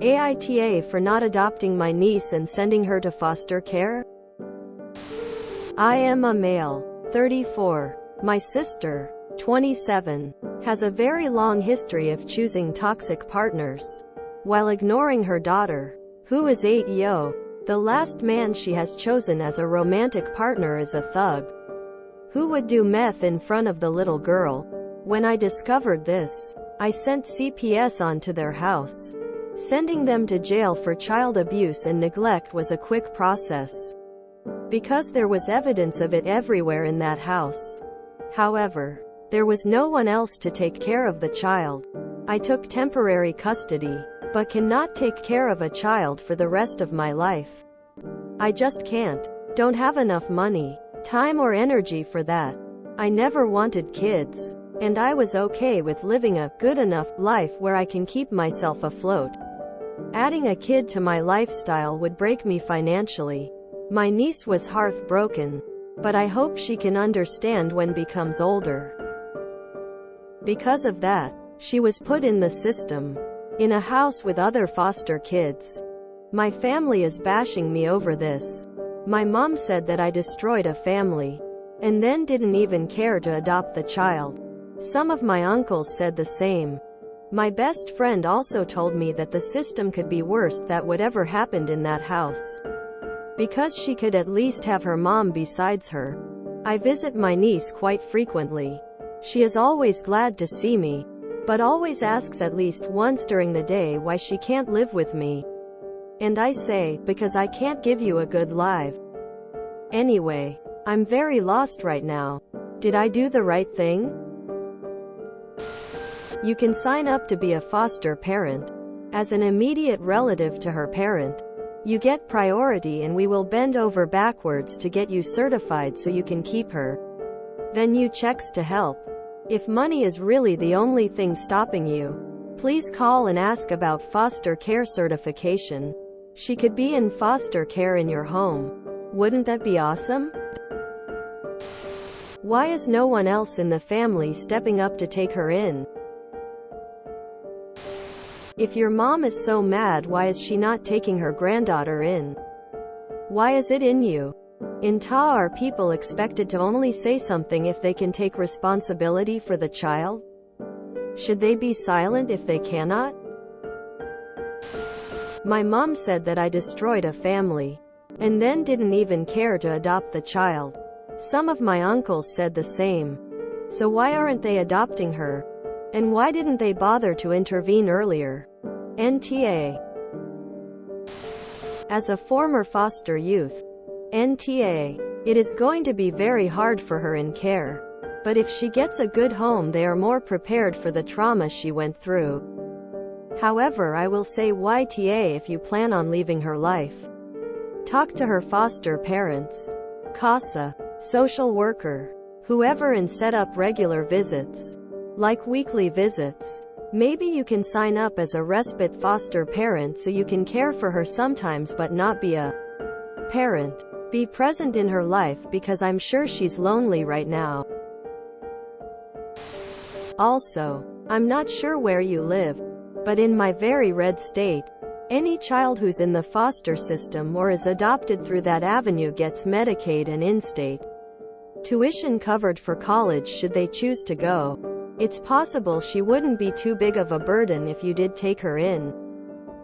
AITA for not adopting my niece and sending her to foster care? I am a male, 34. My sister, 27, has a very long history of choosing toxic partners, while ignoring her daughter, who is 8. The last man she has chosen as a romantic partner is a thug, who would do meth in front of the little girl. When I discovered this, I sent CPS on to their house. Sending them to jail for child abuse and neglect was a quick process, because there was evidence of it everywhere in that house. However, there was no one else to take care of the child. I took temporary custody, but cannot take care of a child for the rest of my life. I just can't. Don't have enough money, time or energy for that. I never wanted kids, and I was okay with living a good enough life where I can keep myself afloat. Adding a kid to my lifestyle would break me financially. My niece was heartbroken, but I hope she can understand when becomes older. Because of that, she was put in the system, in a house with other foster kids. My family is bashing me over this. My mom said that I destroyed a family, and then didn't even care to adopt the child. Some of my uncles said the same. My best friend also told me that the system could be worse than whatever happened in that house, because she could at least have her mom besides her. I visit my niece quite frequently. She is always glad to see me, but always asks at least once during the day why she can't live with me. And I say, because I can't give you a good life. Anyway, I'm very lost right now. Did I do the right thing? You can sign up to be a foster parent. As an immediate relative to her parent, you get priority and we will bend over backwards to get you certified so you can keep her. Then you checks to help. If money is really the only thing stopping you, please call and ask about foster care certification. She could be in foster care in your home. Wouldn't that be awesome? Why is no one else in the family stepping up to take her in? If your mom is so mad, why is she not taking her granddaughter in? Why is it in you? In Ta, are people expected to only say something if they can take responsibility for the child? Should they be silent if they cannot? My mom said that I destroyed a family, and then didn't even care to adopt the child. Some of my uncles said the same. So why aren't they adopting her? And why didn't they bother to intervene earlier? NTA. As a former foster youth, NTA, it is going to be very hard for her in care. But if she gets a good home, they are more prepared for the trauma she went through. However, I will say YTA if you plan on leaving her life. Talk to her foster parents, CASA, social worker, whoever, and set up regular visits, like weekly visits. Maybe you can sign up as a respite foster parent so you can care for her sometimes but not be a parent. Be present in her life because I'm sure she's lonely right now. Also, I'm not sure where you live, but in my very red state, any child who's in the foster system or is adopted through that avenue gets Medicaid and in-state tuition covered for college should they choose to go. It's possible she wouldn't be too big of a burden if you did take her in.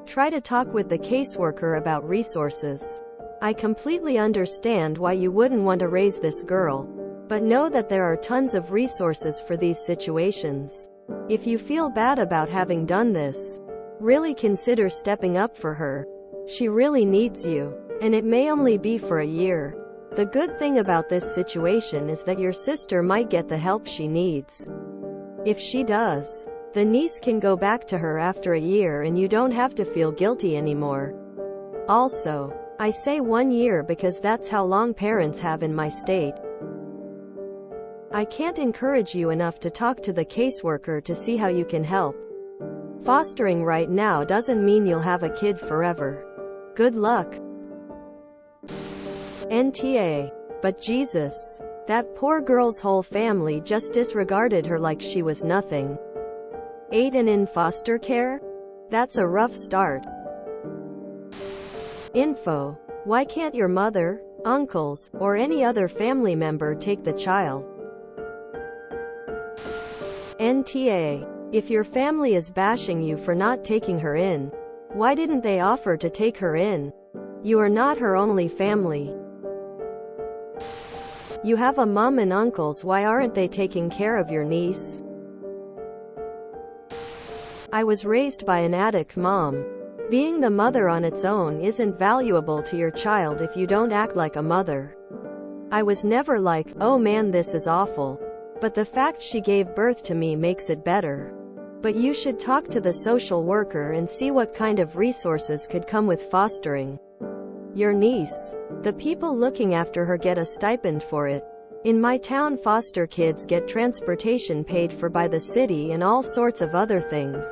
Try to talk with the caseworker about resources. I completely understand why you wouldn't want to raise this girl, but know that there are tons of resources for these situations. If you feel bad about having done this, really consider stepping up for her. She really needs you, and it may only be for a year. The good thing about this situation is that your sister might get the help she needs. If she does, the niece can go back to her after a year and you don't have to feel guilty anymore. Also, I say 1 year because that's how long parents have in my state. I can't encourage you enough to talk to the caseworker to see how you can help. Fostering right now doesn't mean you'll have a kid forever. Good luck. NTA. But Jesus. That poor girl's whole family just disregarded her like she was nothing. 8 and in foster care? That's a rough start. Info. Why can't your mother, uncles, or any other family member take the child? NTA. If your family is bashing you for not taking her in, why didn't they offer to take her in? You are not her only family. You have a mom and uncles, why aren't they taking care of your niece? I was raised by an addict mom. Being the mother on its own isn't valuable to your child if you don't act like a mother. I was never like, oh man, this is awful. But the fact she gave birth to me makes it better. But you should talk to the social worker and see what kind of resources could come with fostering your niece. The people looking after her get a stipend for it. In my town, foster kids get transportation paid for by the city and all sorts of other things.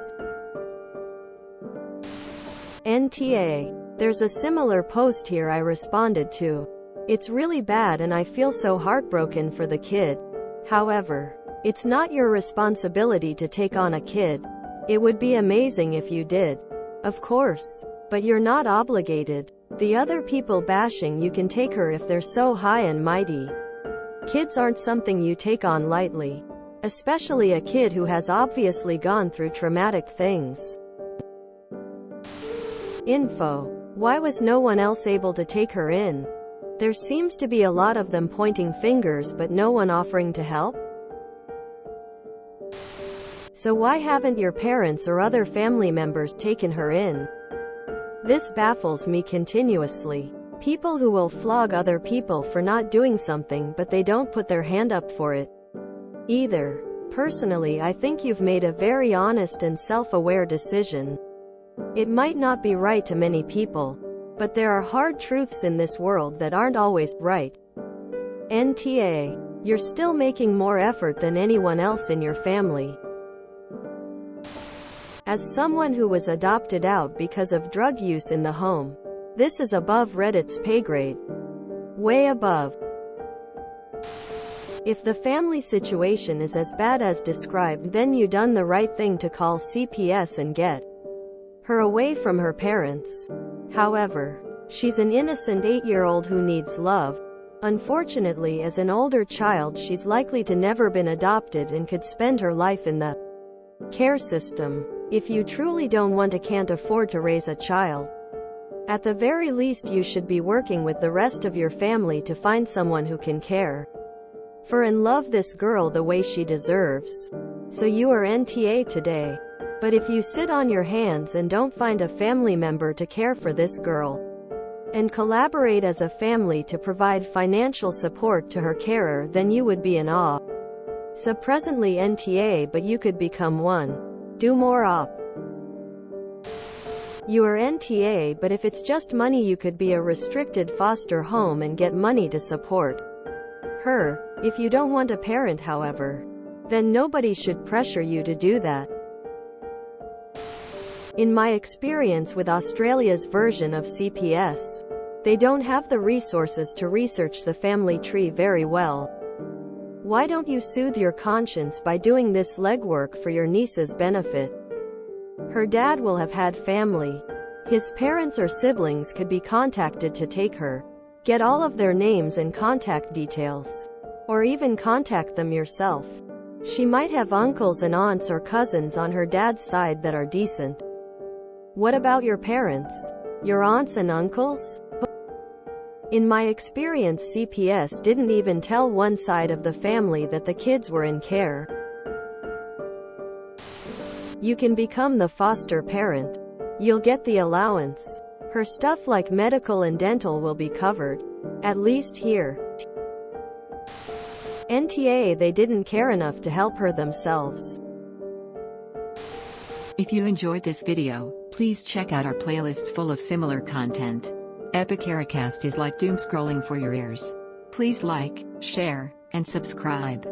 NTA. There's a similar post here I responded to. It's really bad and I feel so heartbroken for the kid. However, it's not your responsibility to take on a kid. It would be amazing if you did. Of course. But you're not obligated. The other people bashing you can take her if they're so high and mighty. Kids aren't something you take on lightly. Especially a kid who has obviously gone through traumatic things. Info. Why was no one else able to take her in? There seems to be a lot of them pointing fingers but no one offering to help. So why haven't your parents or other family members taken her in? This baffles me continuously. People who will flog other people for not doing something but they don't put their hand up for it either. Personally, I think you've made a very honest and self-aware decision. It might not be right to many people, but there are hard truths in this world that aren't always right. NTA. You're still making more effort than anyone else in your family. As someone who was adopted out because of drug use in the home, this is above Reddit's pay grade. Way above. If the family situation is as bad as described, then you done the right thing to call CPS and get her away from her parents. However, she's an innocent 8-year-old who needs love. Unfortunately, as an older child, she's likely to never been adopted and could spend her life in the care system. If you truly can't afford to raise a child, at the very least you should be working with the rest of your family to find someone who can care for and love this girl the way she deserves. So you are NTA today. But if you sit on your hands and don't find a family member to care for this girl, and collaborate as a family to provide financial support to her carer, then you would be in awe. So presently NTA, but you could become one. Do more op. You are NTA, but if it's just money, you could be a restricted foster home and get money to support her. If you don't want a parent, however, then nobody should pressure you to do that. In my experience with Australia's version of CPS, they don't have the resources to research the family tree very well. Why don't you soothe your conscience by doing this legwork for your niece's benefit? Her dad will have had family. His parents or siblings could be contacted to take her. Get all of their names and contact details. Or even contact them yourself. She might have uncles and aunts or cousins on her dad's side that are decent. What about your parents? Your aunts and uncles? In my experience, CPS didn't even tell one side of the family that the kids were in care. You can become the foster parent. You'll get the allowance. Her stuff like medical and dental will be covered. At least here. NTA, they didn't care enough to help her themselves. If you enjoyed this video, please check out our playlists full of similar content. AmITheAsshole is like doom scrolling for your ears. Please like, share, and subscribe.